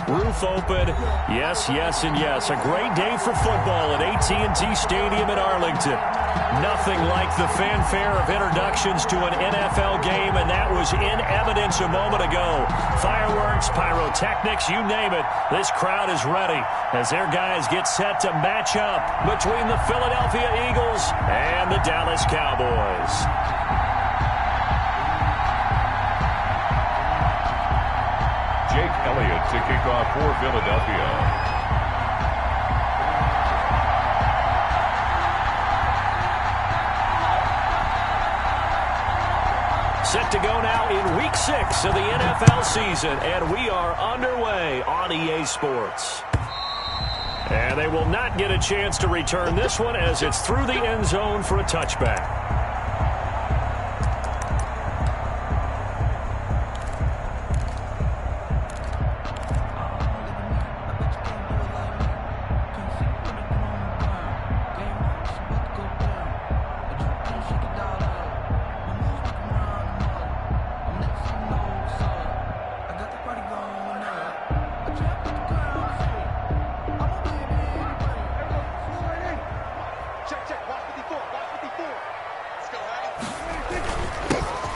Roof open. Yes, yes, and yes. A great day for football at AT&T Stadium in Arlington. Nothing like the fanfare of introductions to an NFL game, and that was in evidence a moment ago. Fireworks, pyrotechnics, you name it. This crowd is ready as their guys get set to match up between the Philadelphia Eagles and the Dallas Cowboys. Jake Elliott to kick off for Philadelphia. Set to go now in Week 6 of the NFL season, and we are underway on EA Sports. And they will not get a chance to return this one as it's through the end zone for a touchback.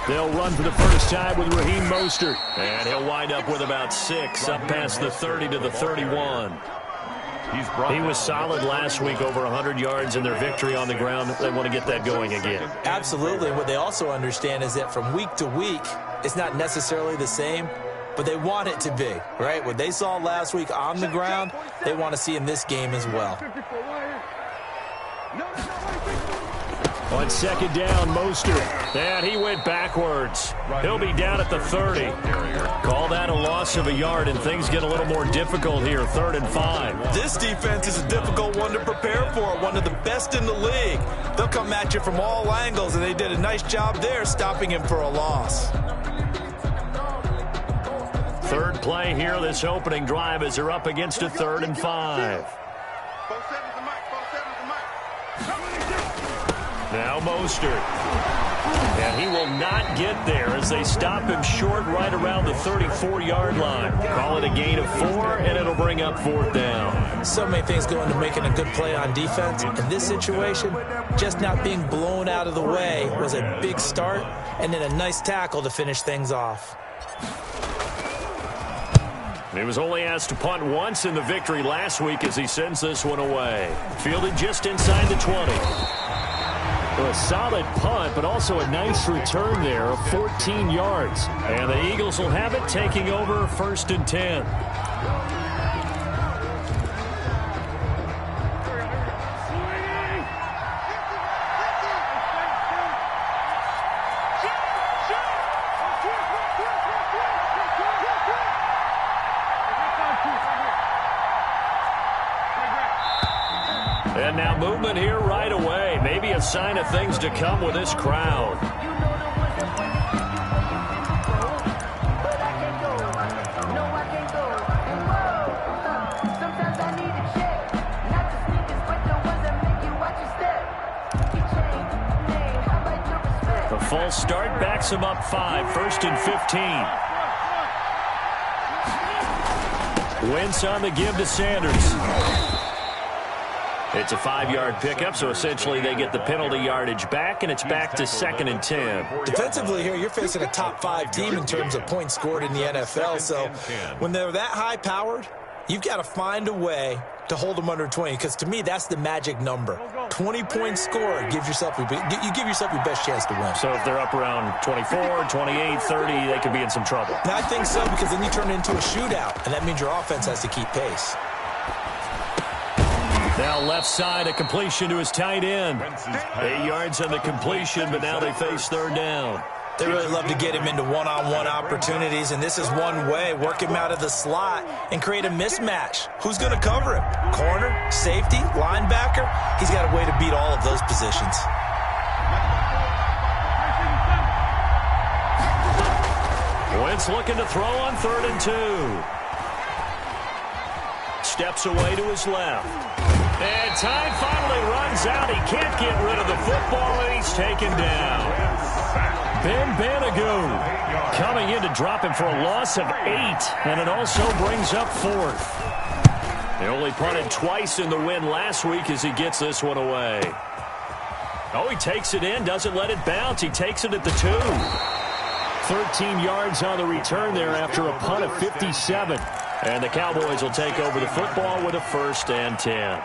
They'll run for the first time with Raheem Mostert, and he'll wind up with about 6 up past the 30 to the 31. He was solid last week, over 100 yards in their victory on the ground. They want to get that going again. Absolutely. What they also understand is that from week to week, it's not necessarily the same, but they want it to be, right? What they saw last week on the ground, they want to see in this game as well. On second down, Mostert. And he went backwards. He'll be down at the 30. Call that a loss of a yard, and things get a little more difficult here, 3rd and 5. This defense is a difficult one to prepare for, one of the best in the league. They'll come at you from all angles, and they did a nice job there stopping him for a loss. Third play here, this opening drive, as they're up against a 3rd and 5. Now Mostert. And he will not get there as they stop him short right around the 34-yard line. Call it a gain of 4, and it'll bring up 4th down. So many things go into making a good play on defense. In this situation, just not being blown out of the way was a big start, and then a nice tackle to finish things off. He was only asked to punt once in the victory last week as he sends this one away. Fielded just inside the 20. A solid punt, but also a nice return there of 14 yards. And the Eagles will have it, taking over 1st and 10. And now movement here right away. Maybe a sign of things to come with this crowd. The full start backs him up 5, 1st and 15. Wentz on the give to Sanders. It's a 5-yard pickup, so essentially they get the penalty yardage back, and it's back to 2nd and 10. Defensively here, you're facing a top 5 team in terms of points scored in the NFL, so when they're that high-powered, you've got to find a way to hold them under 20, because to me, that's the magic number. 20 points scored, you give yourself your best chance to win. So if they're up around 24, 28, 30, they could be in some trouble. And I think so, because then you turn it into a shootout, and that means your offense has to keep pace. Now left side, a completion to his tight end. 8 yards on the completion, but now they face 3rd down. They really love to get him into one-on-one opportunities, and this is one way. Work him out of the slot and create a mismatch. Who's going to cover him? Corner, safety, linebacker? He's got a way to beat all of those positions. Wentz looking to throw on 3rd and 2. Steps away to his left. And time finally runs out. He can't get rid of the football, and he's taken down. Ben Banagou coming in to drop him for a loss of 8, and it also brings up 4th. They only punted twice in the win last week as he gets this one away. Oh, he takes it in, doesn't let it bounce. He takes it at the 2. 13 yards on the return there after a punt of 57. And the Cowboys will take over the football with a 1st and 10.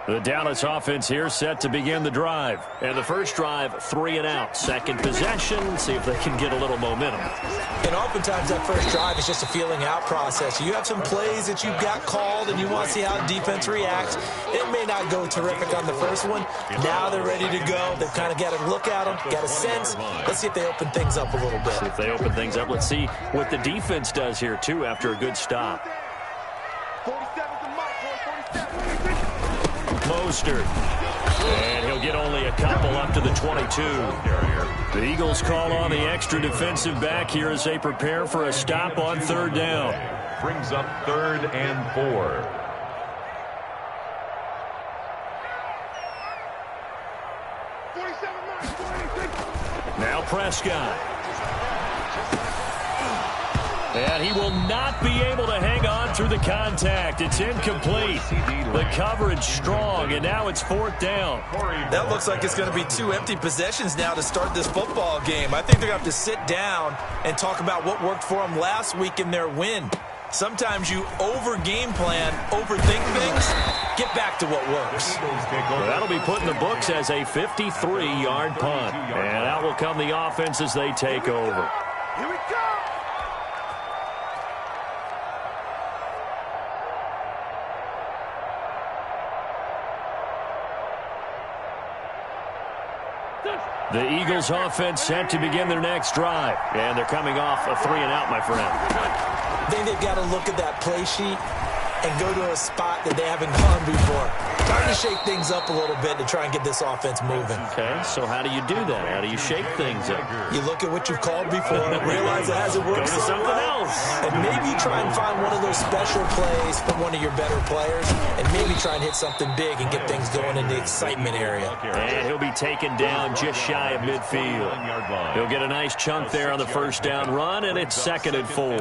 The Dallas offense here set to begin the drive. And the first drive, 3 and out. Second possession, see if they can get a little momentum. And oftentimes that first drive is just a feeling out process. You have some plays that you've got called and you want to see how defense reacts. It may not go terrific on the first one. Now they're ready to go. They've kind of got to look at them, got a sense. Let's see if they open things up a little bit. See if they open things up. Let's see what the defense does here, too, after a good stop. Mostert. And he'll get only a couple up to the 22. The Eagles call on the extra defensive back here as they prepare for a stop on 3rd down. Brings up 3rd and 4. Now Prescott. And he will not be able to hang on through the contact. It's incomplete. The coverage strong, and now it's 4th down. That looks like it's going to be 2 empty possessions now to start this football game. I think they're going to have to sit down and talk about what worked for them last week in their win. Sometimes you over-game plan, overthink things, get back to what works. Well, that'll be put in the books as a 53-yard punt. And out will come the offense as they take over. Here we go! The Eagles offense set to begin their next drive. And they're coming off a 3 and out, my friend. I think they've got to look at that play sheet and go to a spot that they haven't gone before. Time to shake things up a little bit to try and get this offense moving. Okay, so how do you do that? How do you shake things up? You look at what you've called before, realize it hasn't worked Go to something else. And maybe you try and find one of those special plays from one of your better players, and maybe try and hit something big and get things going in the excitement area. And he'll be taken down just shy of midfield. He'll get a nice chunk there on the 1st down run, and it's 2nd and 4.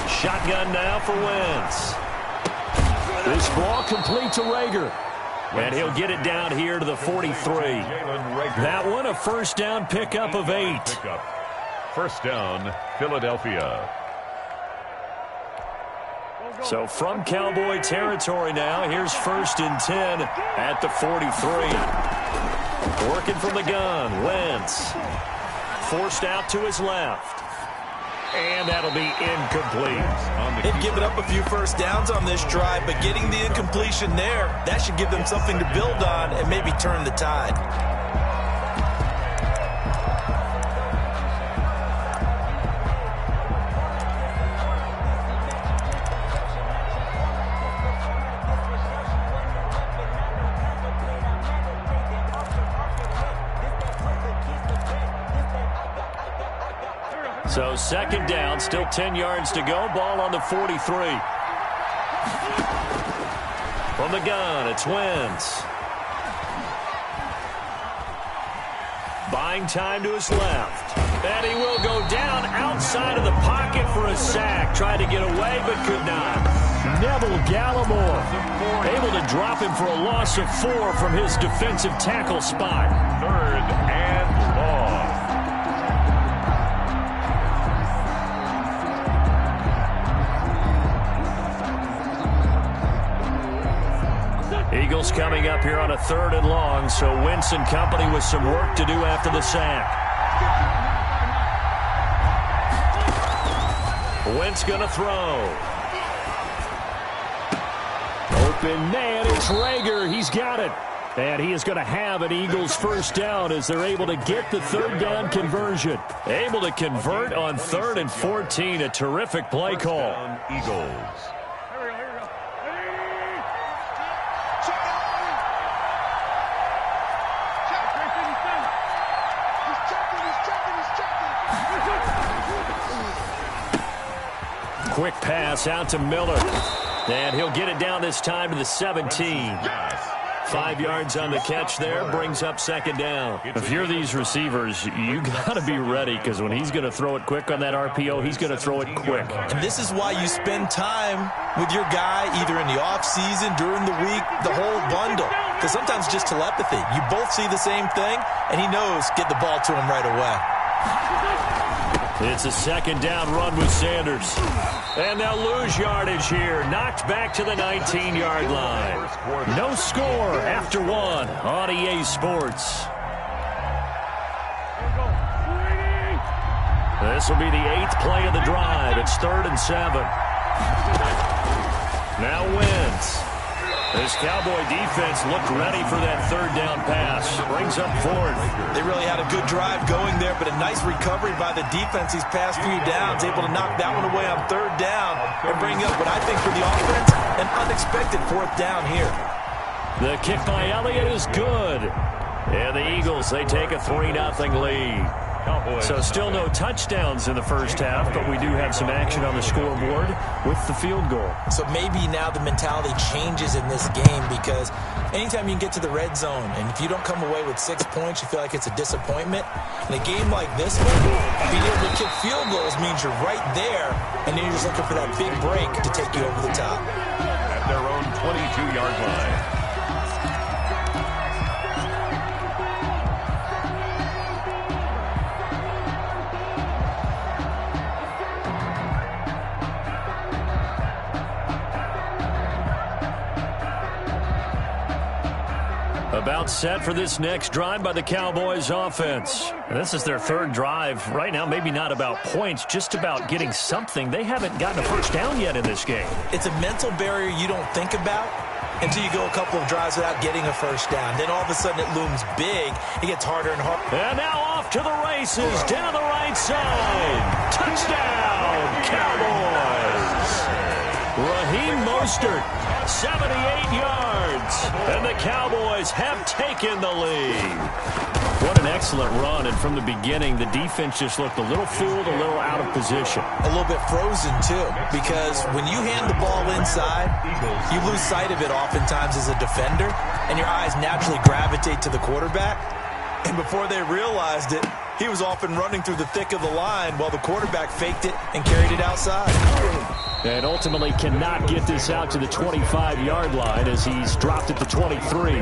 Shotgun now for Wentz. This ball complete to Rager. And he'll get it down here to the 43. That one a 1st down pickup of 8. 1st down, Philadelphia. So from Cowboy territory now, here's 1st and 10 at the 43. Working from the gun, Wentz. Forced out to his left. And that'll be incomplete. They've given up a few 1st downs on this drive, but getting the incompletion there, that should give them something to build on and maybe turn the tide. So 2nd down, still 10 yards to go. Ball on the 43. From the gun, it's Wentz. Buying time to his left. And he will go down outside of the pocket for a sack. Tried to get away, but could not. Neville Gallimore able to drop him for a loss of 4 from his defensive tackle spot. 3rd and long. Eagles coming up here on a 3rd and long, so Wentz and company with some work to do after the sack. Wentz going to throw. Open man, it's Rager. He's got it. And he is going to have an Eagles first down as they're able to get the third down conversion. Able to convert on 3rd and 14. A terrific play call. Eagles. Quick pass out to Miller. And he'll get it down this time to the 17. 5 yards on the catch there, brings up second down. If you're these receivers, you got to be ready, because when he's going to throw it quick on that RPO, he's going to throw it quick. And this is why you spend time with your guy either in the offseason, during the week, the whole bundle. Because sometimes just telepathy. You both see the same thing, and he knows get the ball to him right away. It's a second down run with Sanders. And they'll lose yardage here. Knocked back to the 19-yard line. No score after 1 on EA Sports. This will be the 8th play of the drive. It's 3rd and 7. Now Wentz. This Cowboy defense looked ready for that third down pass. Brings up 4th. They really had a good drive going there, but a nice recovery by the defense these past few downs. Able to knock that one away on 3rd down and bring up what I think for the offense, an unexpected 4th down here. The kick by Elliott is good. And the Eagles, they take a 3-0 lead. So still no touchdowns in the first half, but we do have some action on the scoreboard with the field goal. So maybe now the mentality changes in this game, because anytime you can get to the red zone, and if you don't come away with 6 points, you feel like it's a disappointment. In a game like this one, being able to kick field goals means you're right there, and then you're just looking for that big break to take you over the top. At their own 22-yard line. About set for this next drive by the Cowboys offense. And this is their 3rd drive. Right now, maybe not about points, just about getting something. They haven't gotten a first down yet in this game. It's a mental barrier you don't think about until you go a couple of drives without getting a first down. Then all of a sudden it looms big. It gets harder and harder. And now off to the races, down the right side. Touchdown, Cowboys! Raheem Mostert, 78 yards. And the Cowboys have taken the lead. What an excellent run. And from the beginning, the defense just looked a little fooled, a little out of position. A little bit frozen, too, because when you hand the ball inside, you lose sight of it oftentimes as a defender, and your eyes naturally gravitate to the quarterback. And before they realized it, he was off and running through the thick of the line while the quarterback faked it and carried it outside. And ultimately cannot get this out to the 25-yard line as he's dropped at the 23.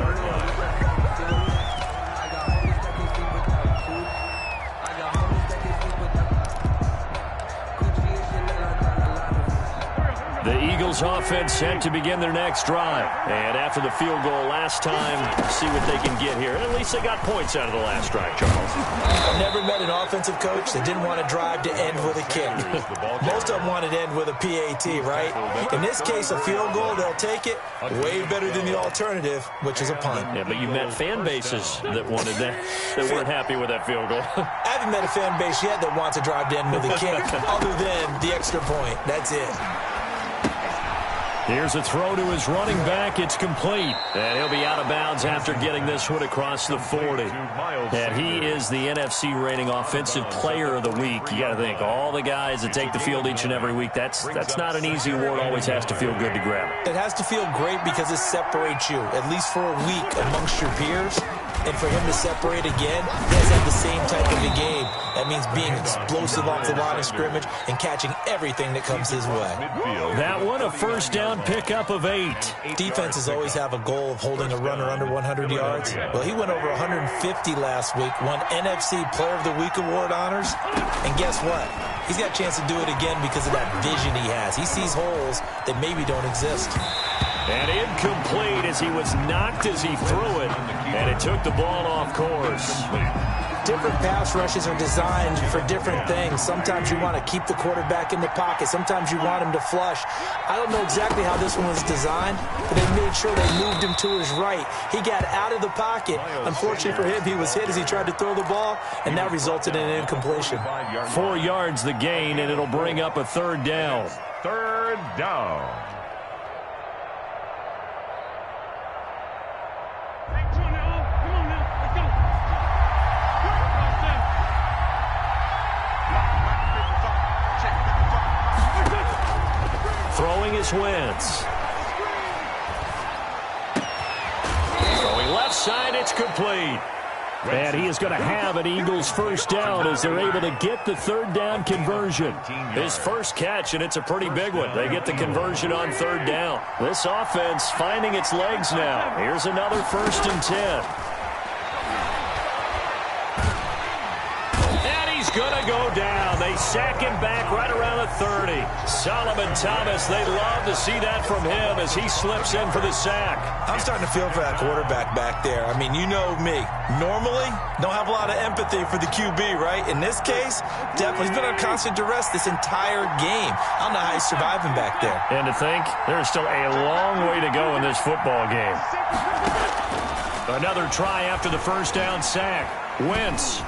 The Eagles offense set to begin their next drive. And after the field goal last time, see what they can get here. At least they got points out of the last drive, Charles. I've never met an offensive coach that didn't want to drive to end with a kick. Most of them wanted to end with a PAT, right? In this case, a field goal, they'll take it. Way better than the alternative, which is a punt. Yeah, but you met fan bases that wanted that, that weren't happy with that field goal. I haven't met a fan base yet that wants to drive to end with a kick, other than the extra point. That's it. Here's a throw to his running back. It's complete. And he'll be out of bounds after getting this one across the 40. And he is the NFC reigning offensive player of the week. You got to think, all the guys that take the field each and every week, that's not an easy award. Always has to feel good to grab. It has to feel great because it separates you, at least for a week, amongst your peers. And for him to separate again, he has had the same type of a game. That means being explosive off the line of scrimmage and catching everything that comes his way. That one, a first down pickup of 8. Defenses always have a goal of holding a runner under 100 yards. Well, he went over 150 last week, won NFC Player of the Week award honors. And guess what? He's got a chance to do it again because of that vision he has. He sees holes that maybe don't exist. And incomplete as he was knocked as he threw it. And they took the ball off course. Different pass rushes are designed for different things. Sometimes you want to keep the quarterback in the pocket. Sometimes you want him to flush. I don't know exactly how this one was designed, but they made sure they moved him to his right. He got out of the pocket. Unfortunately for him, he was hit as he tried to throw the ball, and that resulted in an incompletion. 4 yards the gain, and it'll bring up a third down. Third down. Throwing is Wentz. Throwing left side, it's complete. And he is going to have an Eagles first down as they're able to get the third down conversion. His first catch, and it's a pretty big one. They get the conversion on third down. This offense finding its legs now. Here's another 1st and 10. Going to go down. They sack him back right around the 30. Solomon Thomas, they love to see that from him as he slips in for the sack. I'm starting to feel for that quarterback back there. I mean, you know me. Normally, don't have a lot of empathy for the QB, right? In this case, definitely he's been on constant duress this entire game. I don't know how he's surviving back there. And to think, there's still a long way to go in this football game. Another try after the first down sack. Wentz.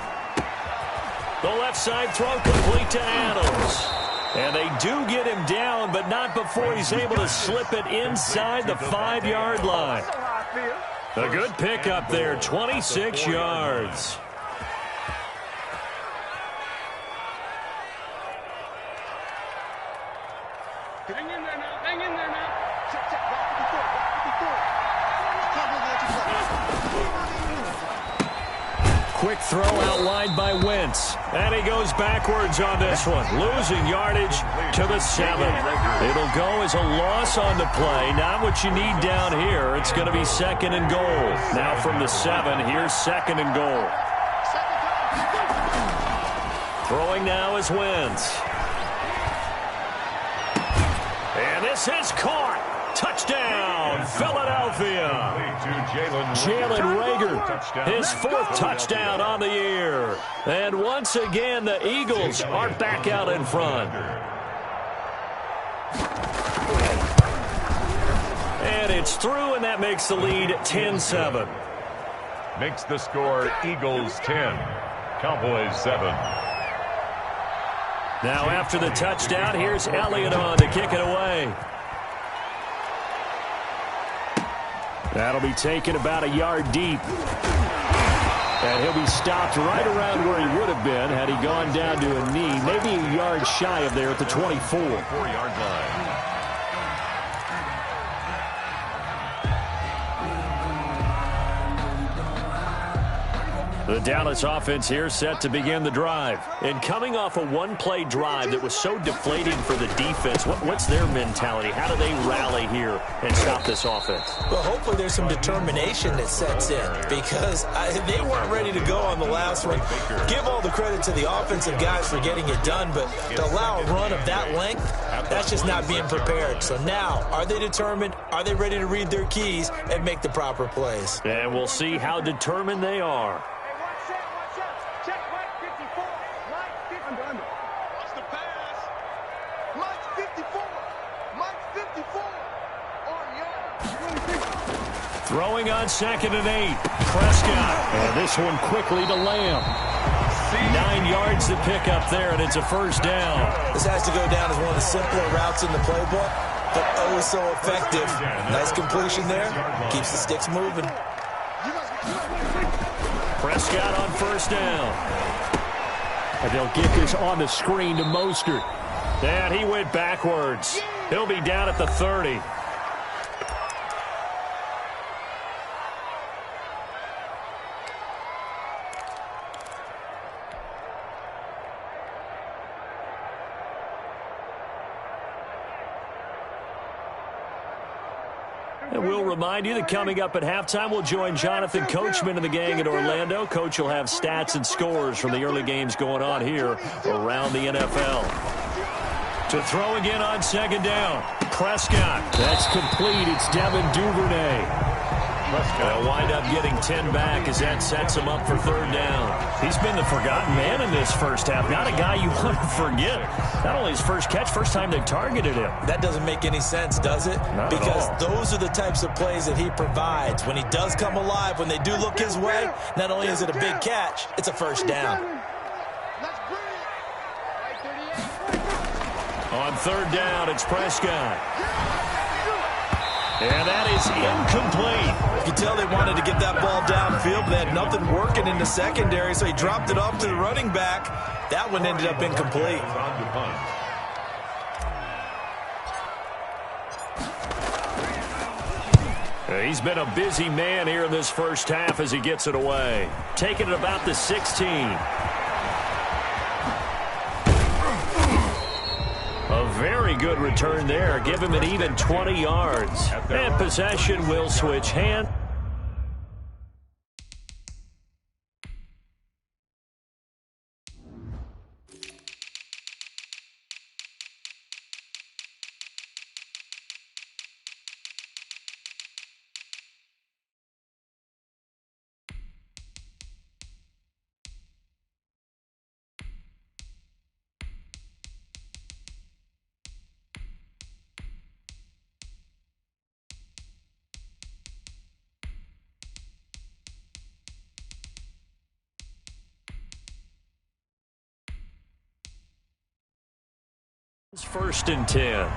The left side throw complete to Adams. And they do get him down, but not before he's able to slip it inside the 5-yard line. A good pickup there, 26 yards. Hang in there now. Hang in there now. Quick throw outlined by Wentz. And he goes backwards on this one. Losing yardage to the 7. It'll go as a loss on the play. Not what you need down here. It's going to be 2nd and goal. Now from the 7, here's 2nd and goal. Throwing now is Wentz. And this is caught. Touchdown, Philadelphia. Jalen Reagor, his 4th touchdown on the year. And once again, the Eagles are back out in front. And it's through, and that makes the lead 10-7. Makes the score Eagles 10, Cowboys 7. Now after the touchdown, here's Elliott on to kick it away. That'll be taken about a yard deep. And he'll be stopped right around where he would have been had he gone down to a knee. Maybe a yard shy of there at the 24. 4-yard line. The Dallas offense here set to begin the drive. And coming off a one-play drive that was so deflating for the defense, what's their mentality? How do they rally here and stop this offense? Well, hopefully there's some determination that sets in because they weren't ready to go on the last one. Give all the credit to the offensive guys for getting it done, but to allow a run of that length, that's just not being prepared. So now, are they determined? Are they ready to read their keys and make the proper plays? And we'll see how determined they are. Throwing on 2nd and 8. Prescott. And this one quickly to Lamb. 9 yards to pick up there, and it's a first down. This has to go down as one of the simpler routes in the playbook, but oh so effective. Nice completion there. Keeps the sticks moving. Prescott on first down. And they'll get this on the screen to Mostert. And he went backwards. He'll be down at the 30. And we'll remind you that coming up at halftime, we'll join Jonathan Coachman and the gang in Orlando. Coach will have stats and scores from the early games going on here around the NFL. To throw again on 2nd down. Prescott. That's complete. It's Devin Duvernay. They'll wind up getting 10 back as that sets him up for third down. He's been the forgotten man in this first half. Not a guy you want to forget. Not only his first catch, first time they targeted him. That doesn't make any sense, does it? Not because at all. Those are the types of plays that he provides. When he does come alive, when they do look his way, not only is it a big catch, it's a first down. On third down, it's Prescott. And that is incomplete. You can tell they wanted to get that ball downfield, but they had nothing working in the secondary, so he dropped it off to the running back. That one ended up incomplete. He's been a busy man here in this first half as he gets it away. Taking it about the 16. A very good return there. Give him an even 20 yards. And possession will switch hands. First and 10.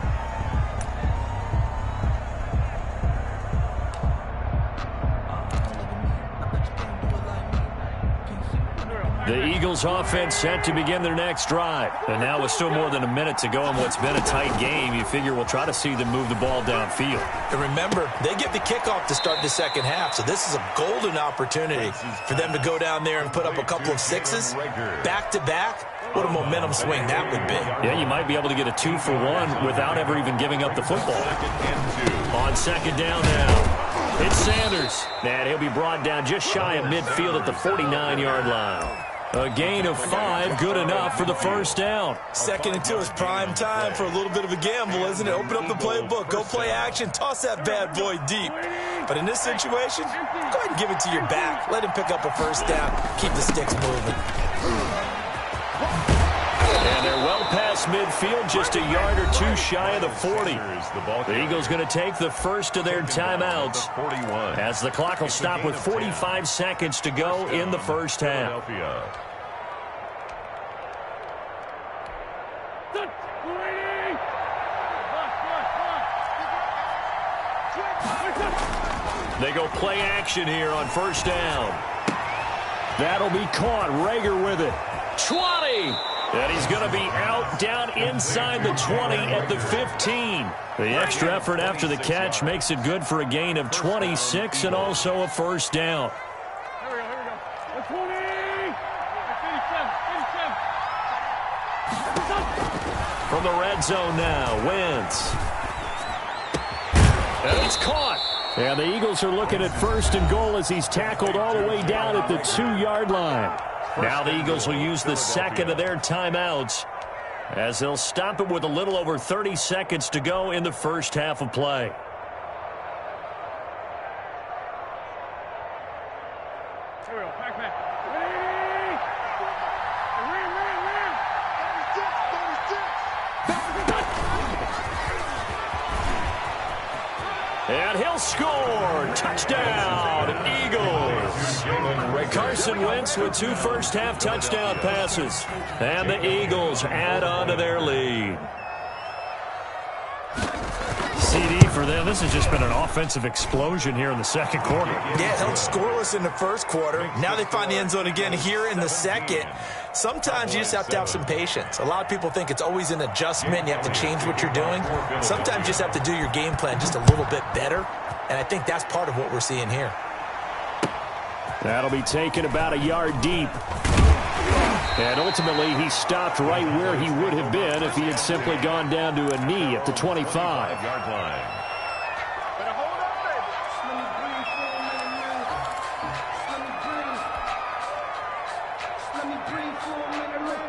The Eagles offense set to begin their next drive. And now with still more than a minute to go in what's been a tight game, you figure we'll try to see them move the ball downfield. And remember, they get the kickoff to start the second half, so this is a golden opportunity for them to go down there and put up a couple of sixes back-to-back. What a momentum swing that would be. Yeah, you might be able to get a 2-for-1 without ever even giving up the football. On second down now, it's Sanders. And he'll be brought down just shy of midfield at the 49-yard line. A gain of 5, good enough for the first down. Second and 2 is prime time for a little bit of a gamble, isn't it? Open up the playbook, go play action, toss that bad boy deep. But in this situation, go ahead and give it to your back. Let him pick up a first down. Keep the sticks moving. And they're well past midfield, just a yard or two shy of the 40. The Eagles going to take the first of their timeouts as the clock will stop with 45 seconds to go in the first half. They go play action here on first down. That'll be caught. Rager with it. 20. And he's going to be out down inside the 20 at the 15. The extra effort after the catch makes it good for a gain of 26 and also a first down. Here we go. 20. 87. From the red zone now, Wentz. And it's caught. And the Eagles are looking at first and goal as he's tackled all the way down at the 2-yard line. Now the Eagles will use the second of their timeouts as they'll stop it with a little over 30 seconds to go in the first half of play. Here we go. Back. And he'll score. Touchdown, Eagles. Carson Wentz with 2 first-half touchdown passes. And the Eagles add on to their lead. CD for them. This has just been an offensive explosion here in the second quarter. Yeah, held scoreless in the first quarter. Now they find the end zone again here in the second. Sometimes you just have to have some patience. A lot of people think it's always an adjustment. You have to change what you're doing. Sometimes you just have to do your game plan just a little bit better. And I think that's part of what we're seeing here. That'll be taken about a yard deep. And ultimately, he stopped right where he would have been if he had simply gone down to a knee at the 25-yard line.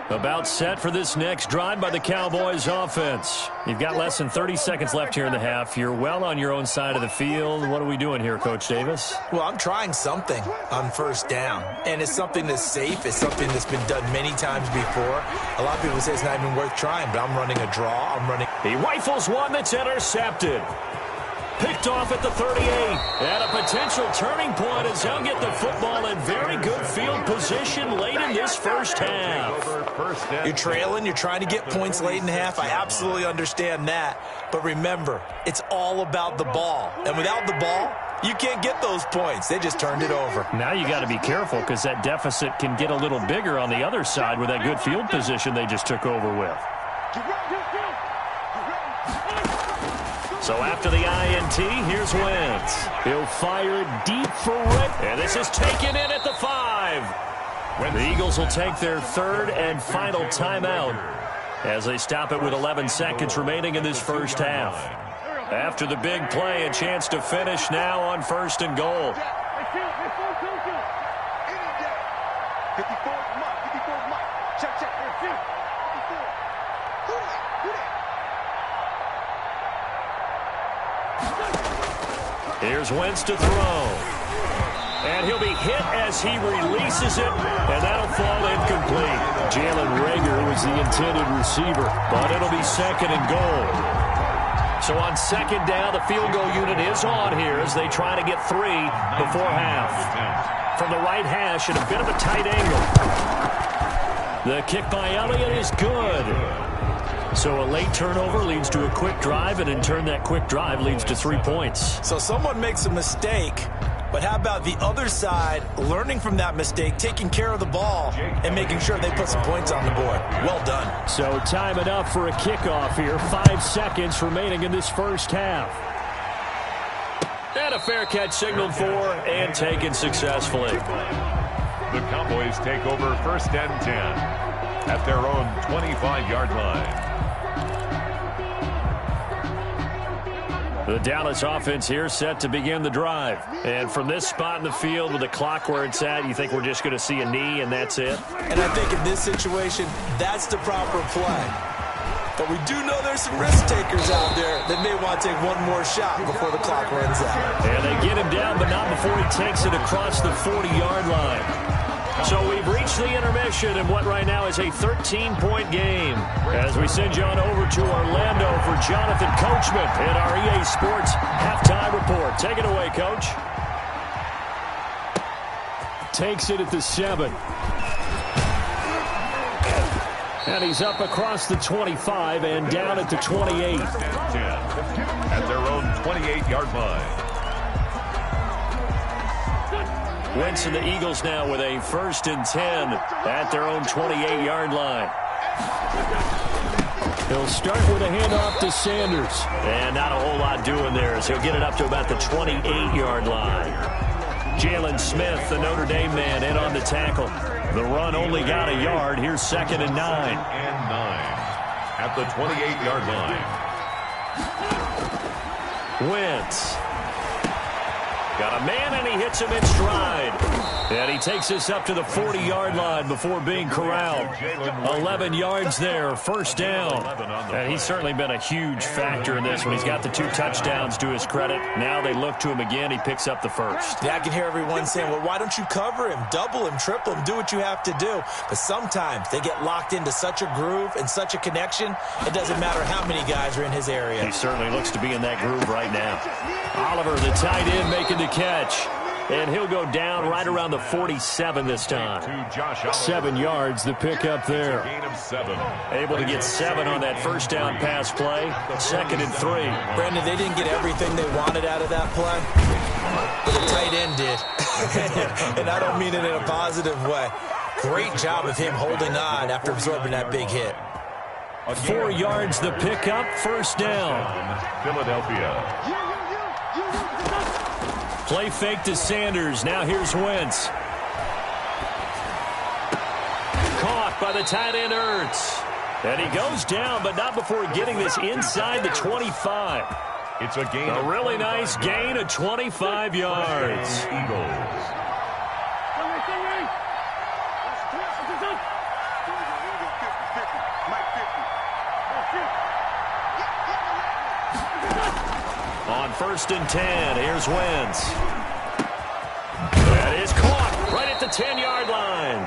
About set for this next drive by the Cowboys offense. You've got less than 30 seconds left here in the half. You're well on your own side of the field. What are we doing here, Coach Davis? Well, I'm trying something on first down, and it's something that's safe. It's something that's been done many times before. A lot of people say it's not even worth trying, but I'm running a draw. He rifles one that's intercepted. Picked off at the 38. And a potential turning point as he'll get the football in very good field position late in this first half. You're trailing. You're trying to get points late in the half. I absolutely understand that. But remember, it's all about the ball. And without the ball, you can't get those points. They just turned it over. Now you got to be careful because that deficit can get a little bigger on the other side with that good field position they just took over with. So after the INT, here's Wentz. He'll fire it deep for Rick. And this is taken in at the 5. The Eagles will take their third and final timeout as they stop it with 11 seconds remaining in this first half. After the big play, a chance to finish now on first and goal. Here's Wentz to throw. And he'll be hit as he releases it, and that'll fall incomplete. Jalen Reagor was the intended receiver, but it'll be second and goal. So on second down, the field goal unit is on here as they try to get 3 before half. From the right hash at a bit of a tight angle. The kick by Elliott is good. So a late turnover leads to a quick drive, and in turn that quick drive leads to 3 points. So someone makes a mistake, but how about the other side learning from that mistake, taking care of the ball, and making sure they put some points on the board? Well done. So time enough for a kickoff here. 5 seconds remaining in this first half. And a fair catch signaled for and taken successfully. The Cowboys take over first and 10 at their own 25-yard line. The Dallas offense here set to begin the drive. And from this spot in the field with the clock where it's at, you think we're just going to see a knee and that's it? And I think in this situation, that's the proper play. But we do know there's some risk takers out there that may want to take one more shot before the clock runs out. And they get him down, but not before he takes it across the 40-yard line. So we've reached the intermission in what right now is a 13-point game. As we send you on over to Orlando for Jonathan Coachman in our EA Sports halftime report. Take it away, Coach. Takes it at the 7. And he's up across the 25 and down at the 28. At their own 28-yard line. Wentz and the Eagles now with a first and 10 at their own 28-yard line. He'll start with a handoff to Sanders. And not a whole lot doing there as he'll get it up to about the 28-yard line. Jalen Smith, the Notre Dame man, in on the tackle. The run only got a yard. Here's second and 9. At the 28-yard line. Wentz. Got a man, and he hits him in stride. And he takes this up to the 40-yard line before being corralled. 11 yards there, first down. And he's certainly been a huge factor in this one. He's got the 2 touchdowns to his credit. Now they look to him again. He picks up the first. Yeah, I can hear everyone saying, well, why don't you cover him, double him, triple him, do what you have to do. But sometimes they get locked into such a groove and such a connection, it doesn't matter how many guys are in his area. He certainly looks to be in that groove right now. Oliver, the tight end, making the catch. And he'll go down right around the 47 this time. 7 yards, the pickup there. Able to get 7 on that first down pass play. Second and 3. Brandon, they didn't get everything they wanted out of that play, but the tight end did. And I don't mean it in a positive way. Great job of him holding on after absorbing that big hit. 4 yards, the pickup, first down. Philadelphia. Play fake to Sanders. Now here's Wentz. Caught by the tight end, Ertz. And he goes down, but not before getting this inside the 25. It's a gain. A really nice gain of 25 yards. first and 10. Here's Wentz. That is caught right at the 10-yard line.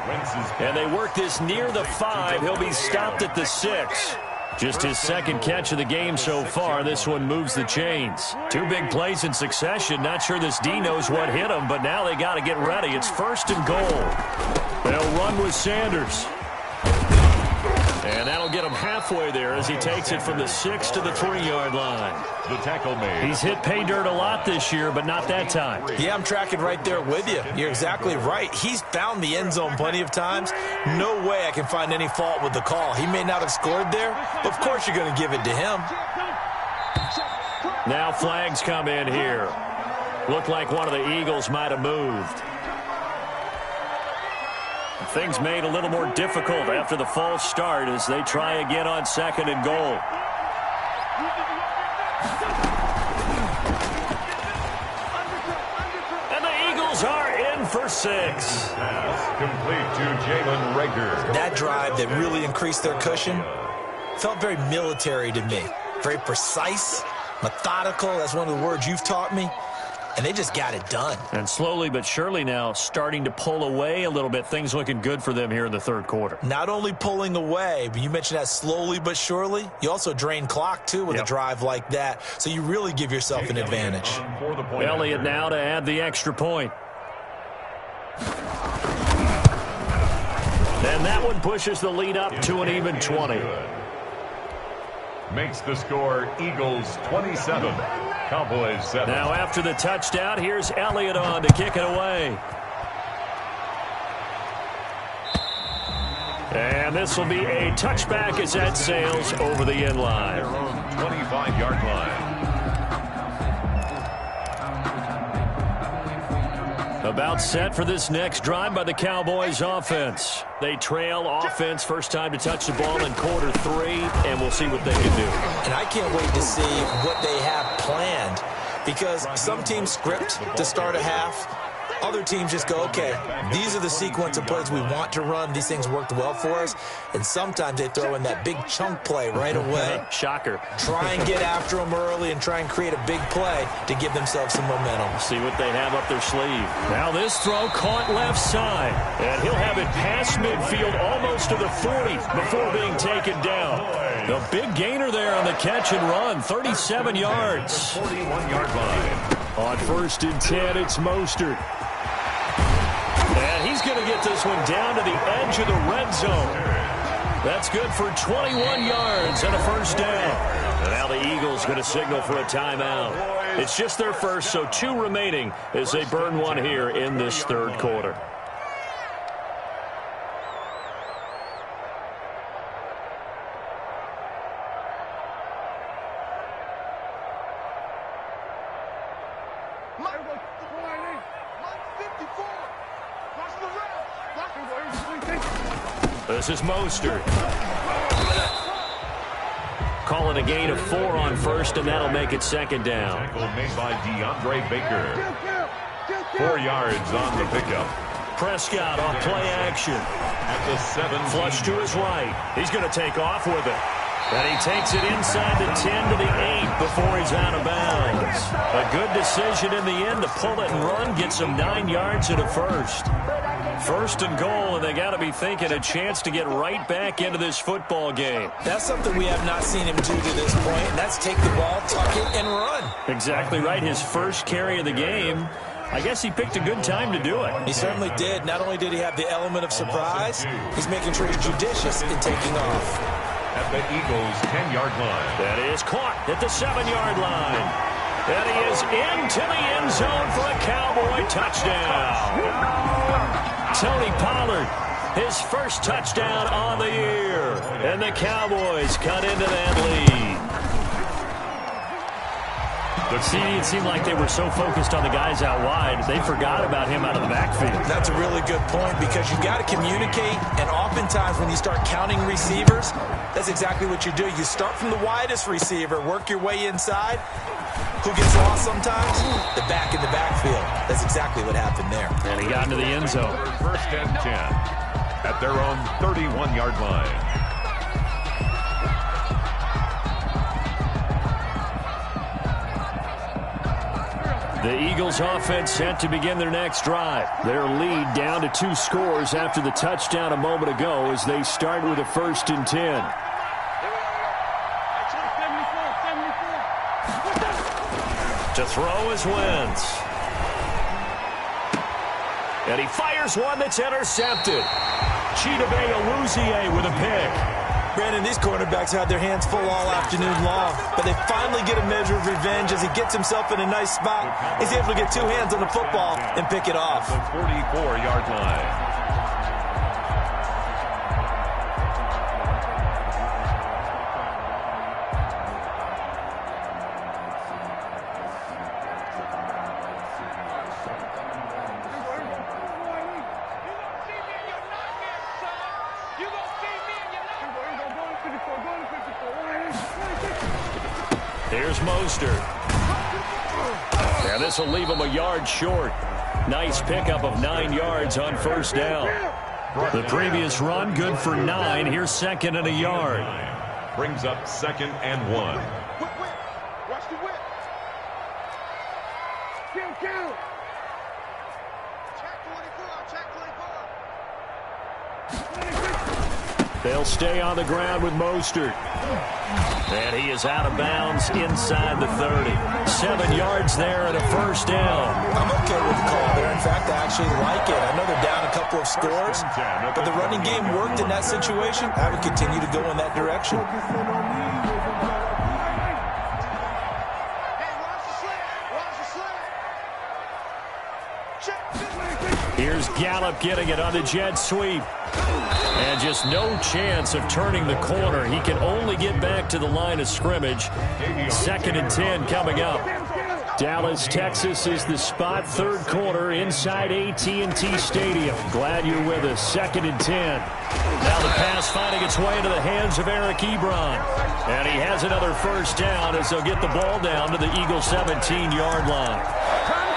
And they work this near the 5. He'll be stopped at the 6. Just his second catch of the game so far. This one moves the chains. 2 big plays in succession. Not sure this D knows what hit him, but now they got to get ready. It's first and goal. They'll run with Sanders. And that'll get him halfway there as he takes it from the 6 to the 3-yard line. The tackle made. He's hit pay dirt a lot this year, but not that time. Yeah, I'm tracking right there with you. You're exactly right. He's found the end zone plenty of times. No way I can find any fault with the call. He may not have scored there, but of course you're going to give it to him. Now flags come in here. Looked like one of the Eagles might have moved. Things made a little more difficult after the false start as they try again on second and goal. And the Eagles are in for 6. Pass complete to Jalen Reagor. That drive that really increased their cushion felt very military to me. Very precise, methodical. That's one of the words you've taught me. And they just got it done. And slowly but surely now starting to pull away a little bit. Things looking good for them here in the third quarter. Not only pulling away, but you mentioned that slowly but surely. You also drain clock, too, with a drive like that. So you really give yourself an advantage. Elliott now to add the extra point. And that one pushes the lead up to an even 20. Makes the score Eagles 27. Cowboys 7. Now after the touchdown, here's Elliott on to kick it away. And this will be a touchback as that sails over the end line. 25-yard line. About set for this next drive by the Cowboys offense. They trail offense first time to touch the ball in quarter 3, and we'll see what they can do. And I can't wait to see what they have planned, because some teams script to start a half. Other teams just go, okay, these are the sequence of plays we want to run. These things worked well for us. And sometimes they throw in that big chunk play right away. Shocker. Try and get after them early and try and create a big play to give themselves some momentum. See what they have up their sleeve. Now this throw caught left side. And he'll have it past midfield almost to the 40 before being taken down. The big gainer there on the catch and run, 37 yards. 41-yard line. On first and 10, it's Mostert. And he's going to get this one down to the edge of the red zone. That's good for 21 yards and a first down. And now the Eagles going to signal for a timeout. It's just their first, so 2 remaining as they burn one here in this third quarter. This is Mostert. Calling a gain of 4 on first, and that'll make it second down. Tackle made by DeAndre Baker. 4 yards on the pickup. Prescott off play action. At the 7. Flush to his right. He's going to take off with it. And he takes it inside the 10 to the 8 before he's out of bounds. A good decision in the end to pull it and run, get some 9 yards and a first. First and goal, and they got to be thinking a chance to get right back into this football game. That's something we have not seen him do to this point, and that's take the ball, tuck it, and run. Exactly right. His first carry of the game. I guess he picked a good time to do it. He certainly did. Not only did he have the element of surprise, he's making sure he's judicious in taking off. At the Eagles' 10-yard line. That is caught at the 7-yard line. And he is into the end zone for a Cowboy touchdown. Tony Pollard, his first touchdown on the year. And the Cowboys cut into that lead. See, it seemed like they were so focused on the guys out wide, they forgot about him out of the backfield. That's a really good point, because you got to communicate, and oftentimes when you start counting receivers, that's exactly what you do. You start from the widest receiver, work your way inside. Who gets lost sometimes? The back in the backfield. That's exactly what happened there. And he got into the end zone. First and 10 at their own 31-yard line. The Eagles offense set to begin their next drive. Their lead down to 2 scores after the touchdown a moment ago as they start with a 1st and 10. To throw is Wentz. And he fires one that's intercepted. Chidobe Awuzie with a pick. Brandon, these cornerbacks had their hands full all afternoon long, but they finally get a measure of revenge as he gets himself in a nice spot. He's able to get 2 hands on the football and pick it off. The 44-yard line. Here's Mostert. And this will leave him a yard short. Nice pickup of 9 yards on 1st down. The previous run good for 9. Here's 2nd and a yard. Brings up 2nd and 1. Watch the whip. Count. Check 24. They'll stay on the ground with Mostert. And he is out of bounds inside the 30. 7 yards there and a 1st down. I'm okay with the call there. In fact, I actually like it. I know they're down a couple of scores, but the running game worked in that situation. I would continue to go in that direction. Here's Gallup getting it on the jet sweep. And just no chance of turning the corner. He can only get back to the line of scrimmage. 2nd and 10 coming up. Dallas, Texas is the spot. 3rd quarter inside AT&T Stadium. Glad you're with us. 2nd and 10. Now the pass finding its way into the hands of Eric Ebron. And he has another 1st down as they'll get the ball down to the Eagles' 17-yard line.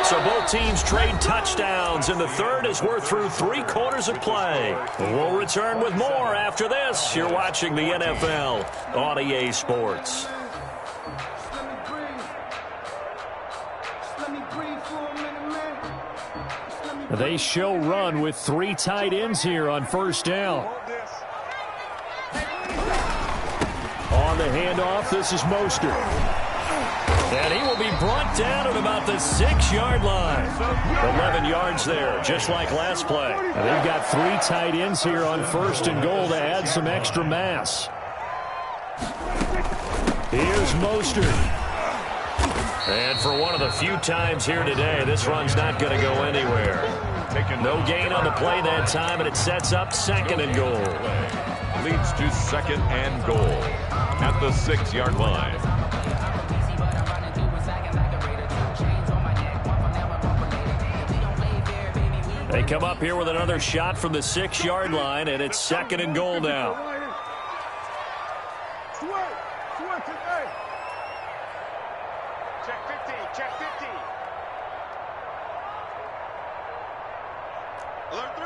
So both teams trade touchdowns, and the 3rd as we're through 3 quarters of play. We'll return with more after this. You're watching the NFL on EA Sports. They show run with 3 tight ends here on 1st down. On the handoff, this is Mostert. And he will be brought down at about the 6-yard line. 11 yards there, just like last play. And they've got 3 tight ends here on 1st and goal to add some extra mass. Here's Mostert. And for one of the few times here today, this run's not going to go anywhere. No gain on the play that time, and it sets up 2nd and goal. Leads to 2nd and goal at the 6-yard line. They come up here with another shot from the 6-yard line, and it's 2nd and goal now. Check 50. Alert 3.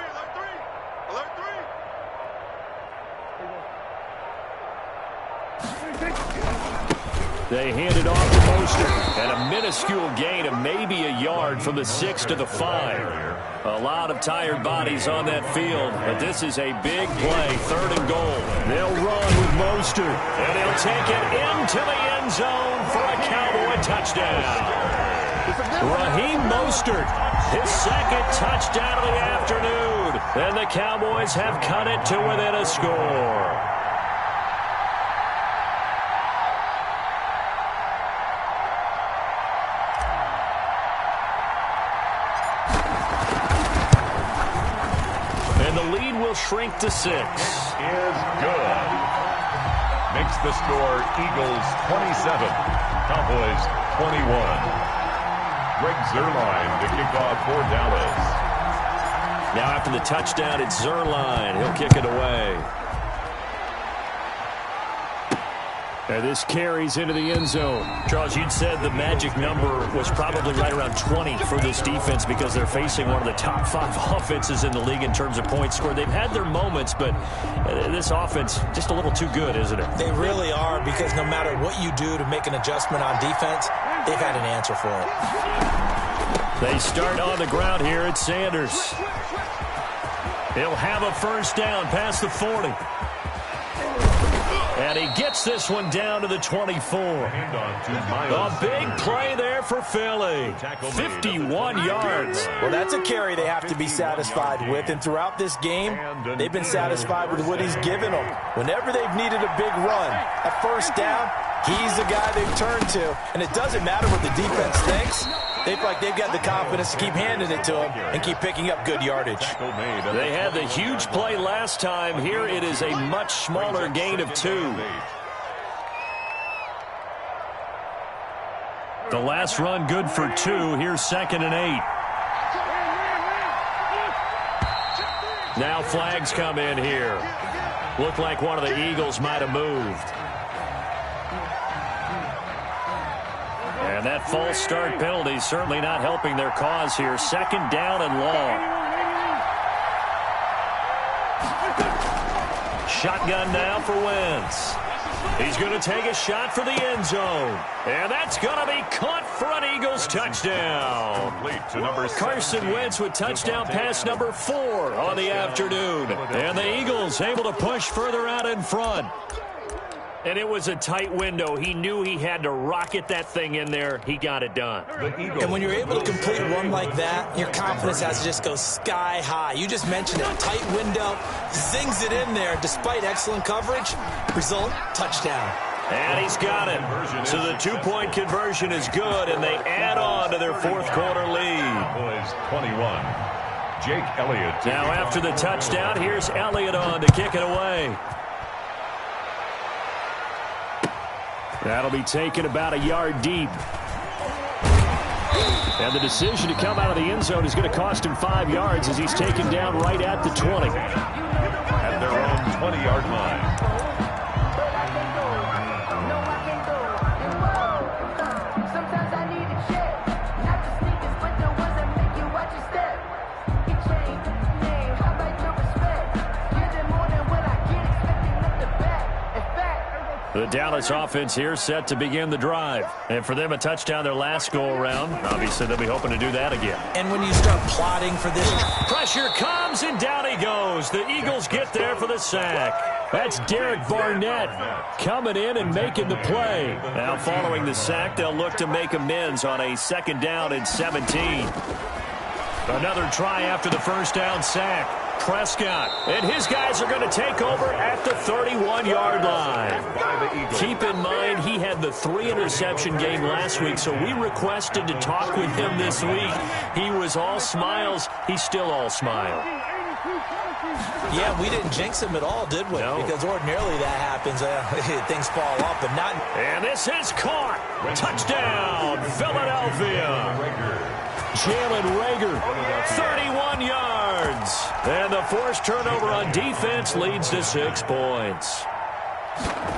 They hand it off to Mostert, and a minuscule gain of maybe a yard from the 6 to the 5. A lot of tired bodies on that field, but this is a big play, 3rd and goal. They'll run with Mostert, and he'll take it into the end zone for a Cowboy touchdown. Raheem Mostert, his 2nd touchdown of the afternoon, and the Cowboys have cut it to within a score. Shrink to 6. Is good. Makes the score Eagles 27, Cowboys 21. Greg Zuerlein to kick off for Dallas. Now after the touchdown, it's Zuerlein. He'll kick it away. And this carries into the end zone. Charles, you'd said the magic number was probably right around 20 for this defense because they're facing one of the top 5 offenses in the league in terms of points scored. They've had their moments, but this offense just a little too good, isn't it? They really are, because no matter what you do to make an adjustment on defense, they've had an answer for it. They start on the ground here at Sanders. He'll have a first down past the 40. And he gets this one down to the 24. A big play there for Philly. 51 yards. Well, that's a carry they have to be satisfied with. And throughout this game, they've been satisfied with what he's given them. Whenever they've needed a big run, a first down, he's the guy they've turned to. And it doesn't matter what the defense thinks. They feel like they've got the confidence to keep handing it to him and keep picking up good yardage. They had the huge play last time. Here it is a much smaller gain of 2. The last run good for 2. Here's 2nd and 8. Now flags come in here. Looked like one of the Eagles might have moved. And that false start penalty certainly not helping their cause here. 2nd down and long. Shotgun now for Wentz. He's going to take a shot for the end zone. And that's going to be caught for an Eagles touchdown. Carson Wentz with touchdown pass number 4 on the afternoon. And the Eagles able to push further out in front. And it was a tight window. He knew he had to rocket that thing in there. He got it done. And when you're able to complete a run like that, your confidence has to just go sky high. You just mentioned it. Tight window, zings it in there despite excellent coverage. Result, touchdown. And he's got it. So the 2-point conversion is good, and they add on to their 4th quarter lead. 21. Jake Elliott. Now after the touchdown, here's Elliott on to kick it away. That'll be taken about a yard deep. And the decision to come out of the end zone is going to cost him 5 yards as he's taken down right at the 20. At their own 20-yard line. The Dallas offense here set to begin the drive. And for them, a touchdown their last go-around. Obviously, they'll be hoping to do that again. And when you start plotting for this... Pressure comes, and down he goes. The Eagles get there for the sack. That's Derek Barnett coming in and making the play. Now, following the sack, they'll look to make amends on a 2nd down and 17. Another try after the first down sack. Prescott, and his guys are going to take over at the 31-yard line. Keep in mind, he had the 3-interception game last week, so we requested to talk with him this week. He was all smiles. He's still all smile. Yeah, we didn't jinx him at all, did we? No. Because ordinarily that happens. Things fall off, but not... And this is caught. Touchdown, Philadelphia. Jalen Reagor, 31 yards. And the forced turnover on defense leads to 6 points.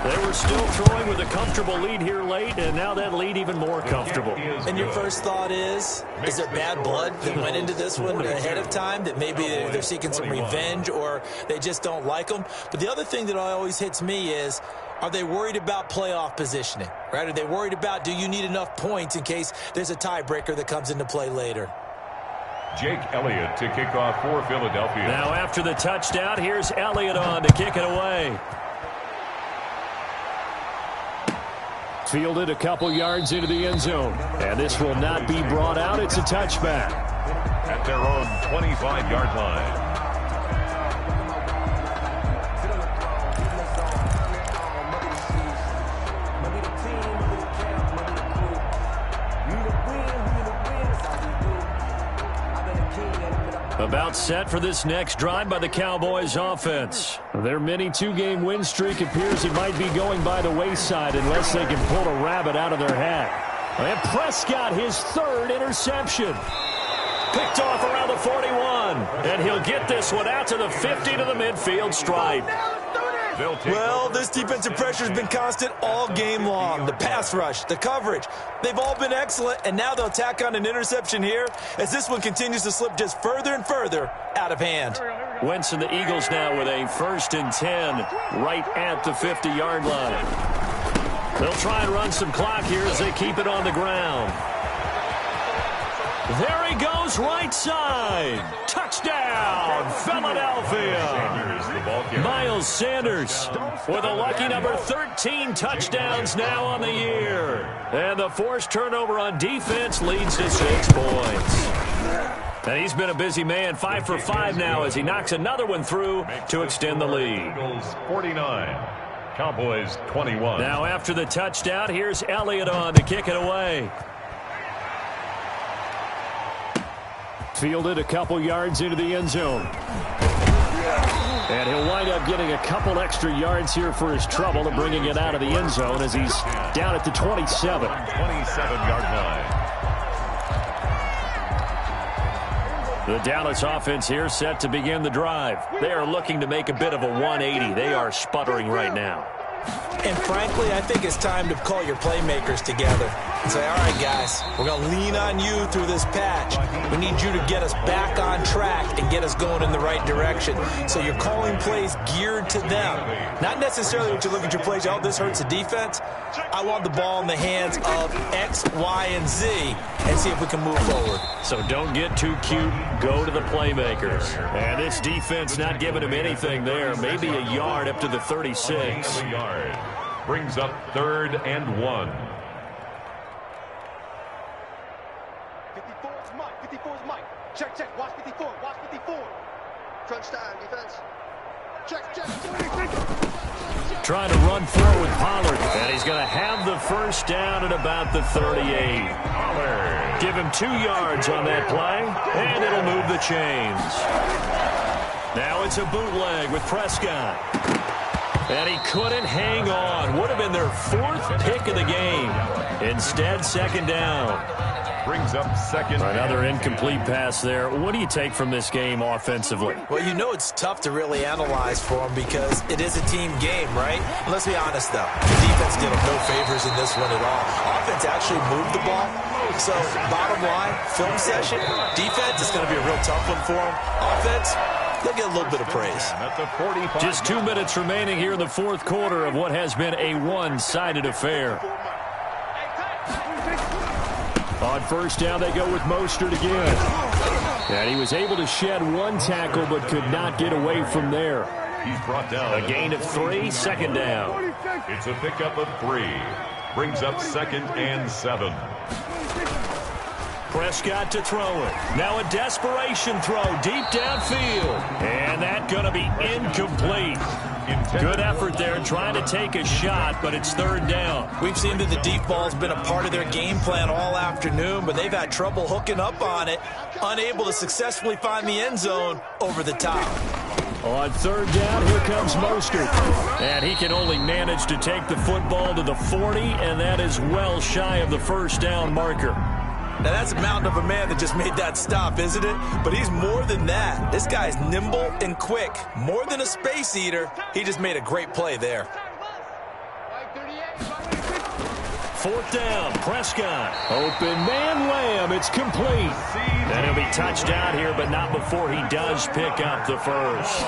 They were still throwing with a comfortable lead here late, and now that lead even more comfortable. And your first thought is there bad blood that went into this one ahead of time, that maybe they're seeking some revenge or they just don't like them? But the other thing that always hits me is, are they worried about playoff positioning, right? Are they worried about, do you need enough points in case there's a tiebreaker that comes into play later? Jake Elliott to kick off for Philadelphia. Now after the touchdown, here's Elliott on to kick it away. Fielded a couple yards into the end zone. And this will not be brought out. It's a touchback. At their own 25-yard line. About set for this next drive by the Cowboys offense. Their mini 2-game win streak appears it might be going by the wayside unless they can pull a rabbit out of their hat. And Prescott, his 3rd interception. Picked off around the 41. And he'll get this one out to the 50 to the midfield stripe. Well, this defensive pressure has been constant all game long. The pass rush, the coverage, they've all been excellent, and now they'll tack on an interception here as this one continues to slip just further and further out of hand. Wentz and the Eagles now with a 1st and 10 right at the 50-yard line. They'll try and run some clock here as they keep it on the ground. There he goes, right side. Touchdown, Philadelphia. Miles Sanders with a lucky number 13 touchdowns now on the year. And the forced turnover on defense leads to 6 points. And he's been a busy man, 5 for 5 now as he knocks another one through to extend the lead. Eagles 49, Cowboys 21. Now after the touchdown, here's Elliott on to kick it away. Fielded a couple yards into the end zone. And he'll wind up getting a couple extra yards here for his trouble and bringing it out of the end zone as he's down at the 27. 27-yard line. The Dallas offense here set to begin the drive. They are looking to make a bit of a 180. They are sputtering right now. And frankly, I think it's time to call your playmakers together and say, all right, guys, we're going to lean on you through this patch. We need you to get us back on track and get us going in the right direction. So you're calling plays geared to them. Not necessarily what you look at your plays, oh, this hurts the defense. I want the ball in the hands of X, Y, and Z and see if we can move forward. So don't get too cute. Go to the playmakers. And this defense not giving him anything there. Maybe a yard up to the 36. Brings up 3rd and 1. 54 is Mike. 54 is Mike. Check, check. Watch 54. Watch 54. Crunch time, defense. Check, check. Trying to run forward with Pollard. And he's going to have the first down at about the 38. Pollard. Give him 2 yards on that play, and it'll move the chains. Now it's a bootleg with Prescott. And he couldn't hang on. Would have been their 4th pick of the game. Instead, 2nd down. Brings up 2nd. Another incomplete pass there. What do you take from this game offensively? Well, you know it's tough to really analyze for them because it is a team game, right? Let's be honest, though. The defense did them no favors in this one at all. Offense actually moved the ball. So, bottom line, film session, defense is going to be a real tough one for them. Offense, they'll get a little bit of praise. Just 2 minutes remaining here in the 4th quarter of what has been a one-sided affair. On first down, they go with Mostert again. And he was able to shed 1 tackle but could not get away from there. He's brought down. A gain of 3, 2nd down. It's a pickup of 3. Brings up 2nd and 7. Prescott to throw it. Now a desperation throw deep downfield. And that's going to be incomplete. Good effort there trying to take a shot, but it's 3rd down. We've seen that the deep ball's been a part of their game plan all afternoon, but they've had trouble hooking up on it, unable to successfully find the end zone over the top. On 3rd down, here comes Mostert. And he can only manage to take the football to the 40, and that is well shy of the first down marker. Now, that's a mountain of a man that just made that stop, isn't it? But he's more than that. This guy's nimble and quick. More than a space eater, he just made a great play there. 4th down, Prescott. Open man, Lamb. It's complete. And he'll be touched out here, but not before he does pick up the first.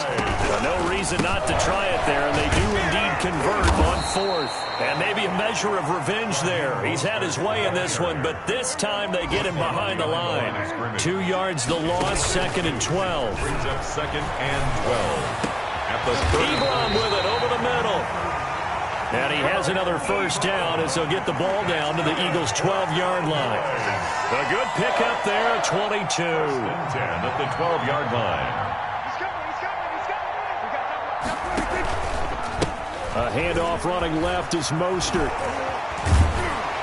No reason not to try it there, and they do indeed convert on 4th. And maybe a measure of revenge there. He's had his way in this one, but this time they get him behind the line. 2 yards the loss, 2nd and 12. Brings up 2nd and 12. At the 30. Ebron with it over the middle. And he has another first down as he'll get the ball down to the Eagles' 12-yard line. A good pickup there, 22. 10 at the 12-yard line. A handoff running left is Mostert.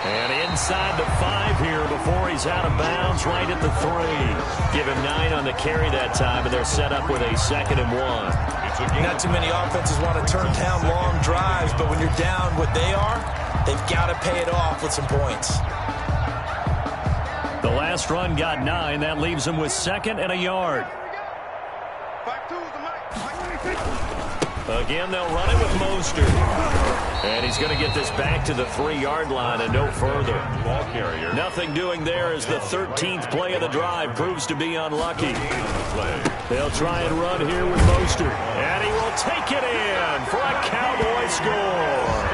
And inside the 5 here before he's out of bounds, right at the 3. Give him 9 on the carry that time, and they're set up with a 2nd and 1. Not too many offenses want to turn down long drives, but when you're down what they are, they've got to pay it off with some points. The last run got 9. That leaves them with 2nd and a yard. Again, they'll run it with Mostert. And he's going to get this back to the 3-yard line and no further. Ball carrier. Nothing doing there as the 13th play of the drive proves to be unlucky. They'll try and run here with Mostert. And he will take it in for a Cowboy score.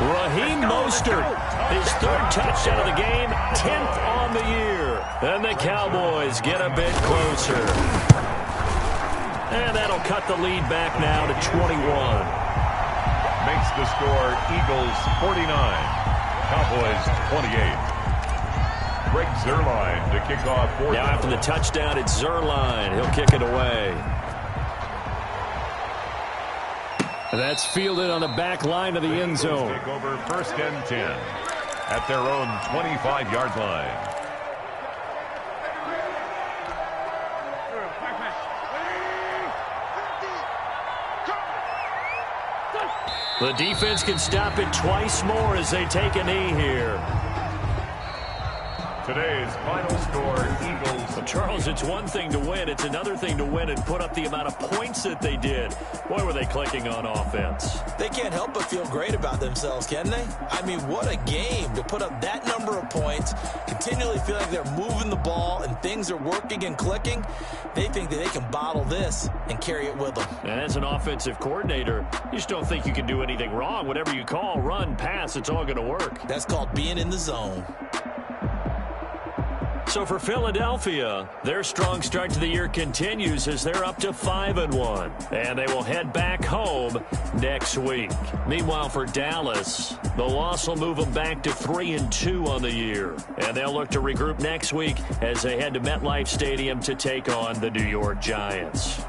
Raheem Mostert, his 3rd touchdown of the game, 10th on the year. And the Cowboys get a bit closer. And that'll cut the lead back now to 21. Makes the score Eagles 49, Cowboys 28. Greg Zuerlein to kick off. Now after the touchdown, it's Zuerlein. He'll kick it away. That's fielded on the back line of the end zone. Take over 1st and 10 at their own 25-yard line. The defense can stop it twice more as they take a knee here. Today's final score, Eagles. Well, Charles, it's one thing to win. It's another thing to win and put up the amount of points that they did. Boy, were they clicking on offense. They can't help but feel great about themselves, can they? I mean, what a game to put up that number of points, continually feel like they're moving the ball and things are working and clicking. They think that they can bottle this and carry it with them. And as an offensive coordinator, you just don't think you can do anything wrong. Whatever you call, run, pass, it's all going to work. That's called being in the zone. So for Philadelphia, their strong start to the year continues as they're up to 5-1. And they will head back home next week. Meanwhile, for Dallas, the loss will move them back to 3-2 on the year. And they'll look to regroup next week as they head to MetLife Stadium to take on the New York Giants.